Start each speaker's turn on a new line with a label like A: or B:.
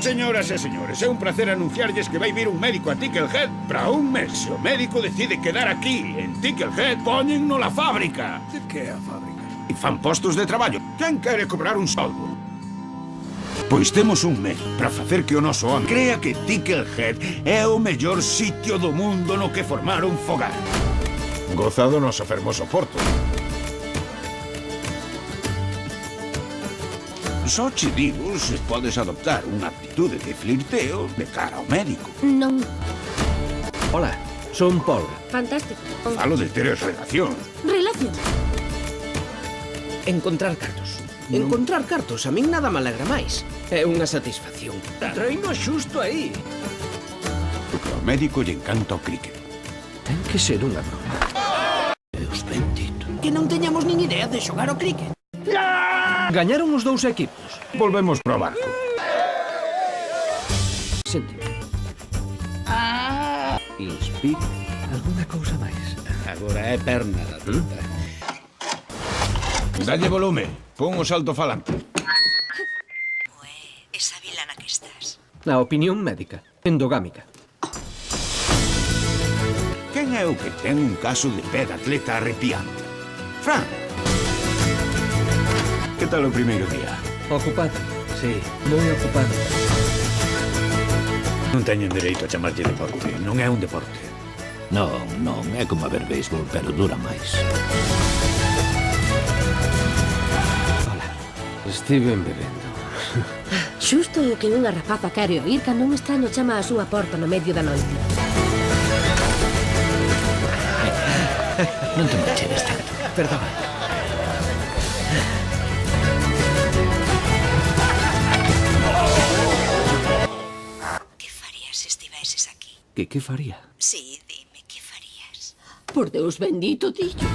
A: Señoras e señores, é un placer anunciarlles que vai vir un médico a Ticklehead para un mes. Se o médico decide quedar aquí, en Ticklehead, poñenno la fábrica.
B: De que a fábrica?
A: E fan postos de traballo. Quen quere cobrar un soldo? Pois temos un mes para facer que o noso home crea que Ticklehead é o mellor sitio do mundo no que formar un fogar. Goza do noso fermoso porto. Só che digo se podes adoptar unha actitude de flirteo de cara ao médico.
C: Non.
D: Hola, son Paul.
C: Fantástico.
A: Falo de ter relacións.
C: Relación.
D: Encontrar cartos. Encontrar cartos a min nada me alegra máis. É unha satisfacción. Treino xusto aí.
A: Porque ao médico lle encanta o cricket.
D: Ten que ser unha broma.
A: Deus bendito.
D: Que non teñamos nin idea de xogar ao cricket. Gañaron os dous equipos.
A: Volvemos pro barco.
D: Sente. Inspira. Alguna cousa máis.
B: Agora é perna da tinta.
A: Dalle volume. Pon o salto falante.
E: Esa vila na que estás.
D: Na opinión médica. Endogámica.
A: Quen é o que ten un caso de pé de atleta arrepiante? Fran. Que tal o primeiro día?
D: Ocupado. Sí, moi ocupado.
B: Non teñen dereito a chamarlle deporte. Non é un deporte.
F: Non, non, é como a ver béisbol, pero dura máis.
D: Hola. Estiven bebendo.
C: Xusto o que unha rapaza quere oír cando un extraño chama a súa porta no medio da noite.
F: Non te manchedes tanto.
D: Perdón.
E: Que farías se estiveses aquí?
D: Que faría?
E: Sí, dime, que farías?
C: Por Deus bendito, tillo.